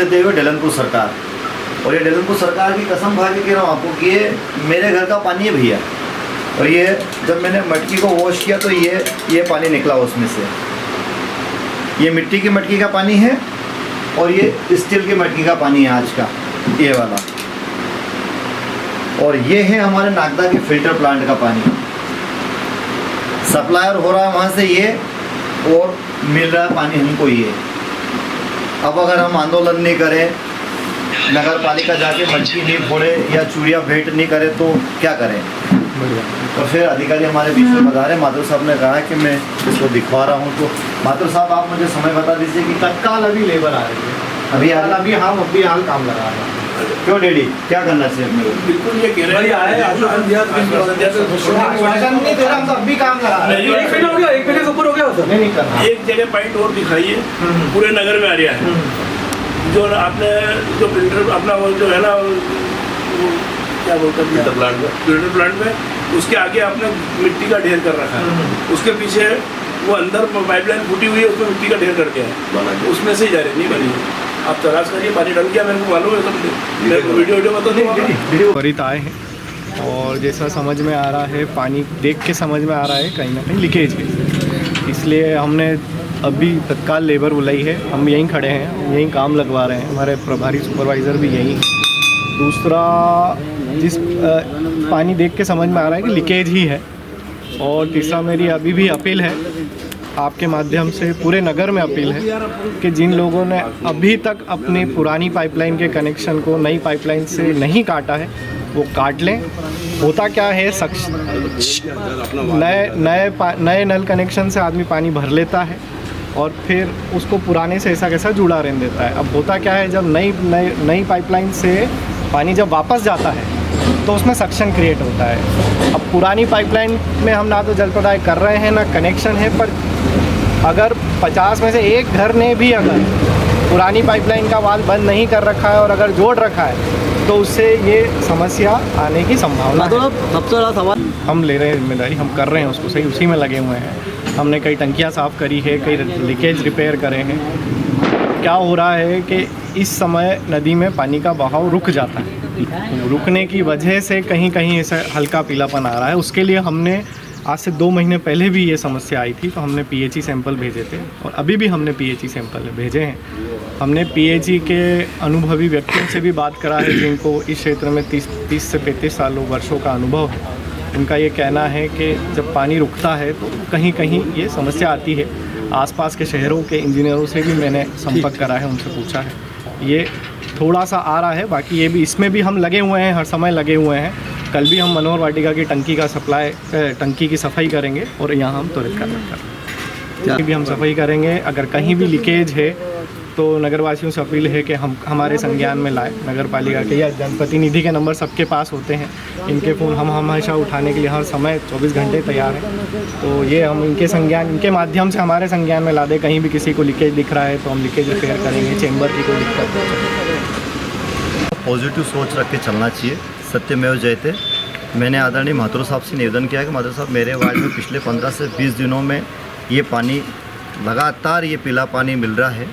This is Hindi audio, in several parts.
देते हुए डलनपुर सरकार। और ये डलनपुर सरकार की कसम खा के कह रहा हूँ आपको कि ये मेरे घर का पानी है भैया। और ये जब मैंने मटकी को वॉश किया तो ये पानी निकला उसमें से। ये मिट्टी की मटकी का पानी है और ये स्टील की मटकी का पानी है आज का, ये वाला। और ये है हमारे नागदा के फिल्टर प्लांट का पानी। सप्लायर हो रहा है वहाँ से ये, और मिल रहा है पानी हमको ये। अब अगर हम आंदोलन नहीं करें, नगर पालिका जाके मटकी नहीं फोड़े या चूड़िया भेंट नहीं करे तो क्या करें। तो फिर अधिकारी हमारे बीच में बता रहे, माथुर साहब ने कहा कि मैं इसको दिखवा रहा हूँ। तो माथुर साहब आप मुझे समय बता दीजिए कि तत्काल अभी लेबर आ रही है, अभी हाल काम लगा रहा है। क्यों डैडी, क्या करना चाहिए अपने को? बिल्कुल ये कह रहे हैं आश्वासन नहीं दे रहा, हम तो अभी काम लगा रहे हैं। एक महीना हो गया, एक महीने से ऊपर हो गया सर। नहीं करना। एक जगह पॉइंट और दिखाइए, पूरे नगर में आ रहा है। जो आपने जो फिल्टर अपना वो जो है ना, वो क्या बोलते हैं फिल्टर प्लांट में, उसके आगे आपने मिट्टी का ढेर कर रखा है। उसके पीछे वो अंदर पाइपलाइन फूटी हुई है, उसमें मिट्टी का ढेर करके है, उसमें से ही जा रही नहीं बनी। आप तलाश करिए, पानी डल गया, मेरे को मालूम है सब। मेरे को वीडियो बता दो। त्वरित आए हैं और जैसा समझ में आ रहा है, पानी देख के समझ में आ रहा है कहीं ना कहीं लीकेज है। इसलिए हमने अभी तत्काल लेबर बुलाई है। हम यहीं खड़े हैं, यहीं काम लगवा रहे हैं। हमारे प्रभारी सुपरवाइज़र भी यहीं। दूसरा, जिस पानी देख के समझ में आ रहा है कि लीकेज ही है। और तीसरा, मेरी अभी भी अपील है आपके माध्यम से, पूरे नगर में अपील है कि जिन लोगों ने अभी तक अपनी पुरानी पाइपलाइन के कनेक्शन को नई पाइपलाइन से नहीं काटा है वो काट लें। होता क्या है, नए नल कनेक्शन से आदमी पानी भर लेता है और फिर उसको पुराने से ऐसा कैसा जुड़ा रहने देता है। अब होता क्या है, जब नई पाइपलाइन से पानी जब वापस जाता है तो उसमें सक्शन क्रिएट होता है। अब पुरानी पाइपलाइन में हम ना तो जल प्रदाय कर रहे हैं ना कनेक्शन है, पर अगर 50 में से एक घर ने भी अगर पुरानी पाइपलाइन का वाल्व बंद नहीं कर रखा है और अगर जोड़ रखा है तो उससे ये समस्या आने की संभावना है। सबसे बड़ा सवाल हम ले रहे हैं जिम्मेदारी, हम कर रहे हैं उसको सही, उसी में लगे हुए हैं। हमने कई टंकियाँ साफ़ करी है, कई लीकेज रिपेयर करे हैं। क्या हो रहा है कि इस समय नदी में पानी का बहाव रुक जाता है। रुकने की वजह से कहीं कहीं ऐसा हल्का पीलापन आ रहा है। उसके लिए हमने आज से 2 महीने पहले भी ये समस्या आई थी, तो हमने पीएचई सैंपल भेजे थे और अभी भी हमने पीएचई सैंपल भेजे हैं। हमने पीएचई के अनुभवी व्यक्तियों से भी बात करा है जिनको इस क्षेत्र में 30 से 35 सालों वर्षों का अनुभव है। उनका ये कहना है कि जब पानी रुकता है तो कहीं कहीं ये समस्या आती है। आसपास के शहरों के इंजीनियरों से भी मैंने संपर्क करा है, उनसे पूछा है, ये थोड़ा सा आ रहा है। बाकी ये भी, इसमें भी हम लगे हुए हैं, हर समय लगे हुए हैं। कल भी हम मनोहर वाटिका की टंकी की सफाई करेंगे और यहाँ हम त्वरित कार्य भी हम सफाई करेंगे। अगर कहीं भी लीकेज है तो नगरवासियों से अपील है कि हम हमारे संज्ञान में लाए। नगर पालिका के या जनप्रतिनिधि के नंबर सबके पास होते हैं, इनके फ़ोन हम हमेशा उठाने के लिए हर समय 24 घंटे तैयार हैं। तो ये हम इनके माध्यम से हमारे संज्ञान में ला दें। कहीं भी किसी को लीकेज दिख रहा है तो हम लीकेज रिपेयर करेंगे। चैम्बर की कोई दिक्कत नहीं। पॉजिटिव सोच रख के चलना चाहिए। सत्यमेव जयते। मैंने आदरणीय माथुर साहब से निवेदन किया कि माथुर साहब, मेरे वार्ड में पिछले 15 से 20 दिनों में ये पानी लगातार ये पीला पानी मिल रहा है।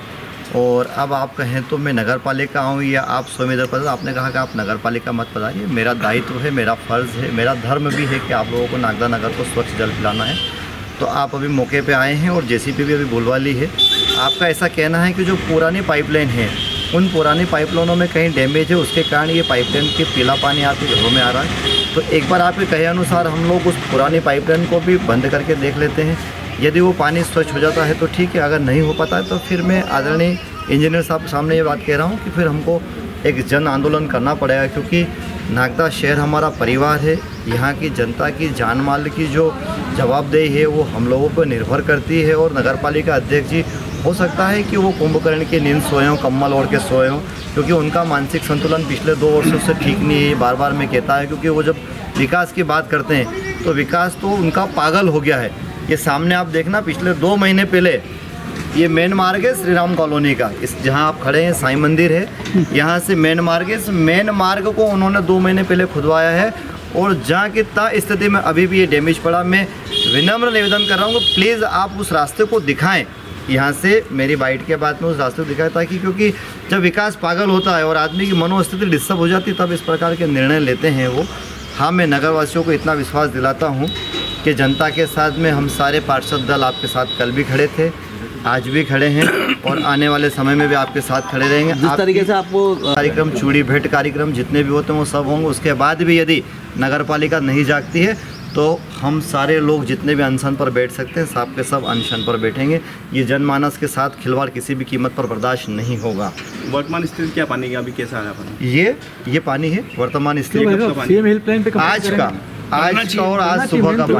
और अब आप कहें तो मैं नगर पालिका आऊँ या आप स्वयं पद, आपने कहा कि आप नगर पालिका मत पधारिए। मेरा दायित्व है, मेरा फ़र्ज़ है, मेरा धर्म भी है कि आप लोगों को नागदा नगर को स्वच्छ जल पिलाना है। तो आप अभी मौके पे आए हैं और जेसीबी भी अभी बुलवा ली है। आपका ऐसा कहना है कि जो पुरानी पाइपलाइन है, उन पुरानी पाइपलाइनों में कहीं डैमेज है, उसके कारण ये पाइपलाइन के पीला पानी आपके घरों में आ रहा है। तो एक बार आपके कहे अनुसार हम लोग उस पुरानी पाइपलाइन को भी बंद करके देख लेते हैं। यदि वो पानी स्वच्छ हो जाता है तो ठीक है, अगर नहीं हो पाता है तो फिर मैं आदरणीय इंजीनियर साहब सामने ये बात कह रहा हूँ कि फिर हमको एक जन आंदोलन करना पड़ेगा, क्योंकि नागदा शहर हमारा परिवार है। यहाँ की जनता की जान माल की जो जवाबदेही है वो हम लोगों पर निर्भर करती है। और नगर पालिका अध्यक्ष जी, हो सकता है कि वो कुंभकर्ण की नींद सोए हों, कम्बल ओढ़ के सोए हों, क्योंकि उनका मानसिक संतुलन पिछले 2 वर्षों से ठीक नहीं है। बार बार मैं कहता है, क्योंकि वो जब विकास की बात करते हैं तो विकास तो उनका पागल हो गया है। ये सामने आप देखना, पिछले 2 महीने पहले ये मेन मार्ग है श्री राम कॉलोनी का, इस जहाँ आप खड़े हैं साईं मंदिर है, यहाँ से मेन मार्ग है। इस मेन मार्ग को उन्होंने 2 महीने पहले खुदवाया है और जहाँ की तहाँ स्थिति में अभी भी ये डैमेज पड़ा। मैं विनम्र निवेदन कर रहा हूँ कि प्लीज़ आप उस रास्ते को दिखाएं यहाँ से मेरी बाइट के बाद में उस रास्ते को दिखाया, ताकि क्योंकि जब विकास पागल होता है और आदमी की मनोस्थिति डिस्टर्ब हो जाती है तब इस प्रकार के निर्णय लेते हैं वो। हाँ, मैं नगरवासियों को इतना विश्वास दिलाता हूँ कि जनता के साथ में हम सारे पार्षद दल आपके साथ कल भी खड़े थे, आज भी खड़े हैं और आने वाले समय में भी आपके साथ खड़े रहेंगे। जिस तरीके से आपको कार्यक्रम, चूड़ी भेंट कार्यक्रम जितने भी होते हैं वो सब होंगे। उसके बाद भी यदि नगर पालिका नहीं जागती है तो हम सारे लोग जितने भी अनशन पर बैठ सकते हैं सब के सब अनशन पर बैठेंगे। ये जनमानस के साथ खिलवाड़ किसी भी कीमत पर बर्दाश्त नहीं होगा। वर्तमान स्थिति क्या पानी की अभी कैसा है पानी? ये पानी है वर्तमान स्थिति सीएम हेल्पलाइन पे आज का और आज सुबह का पानी।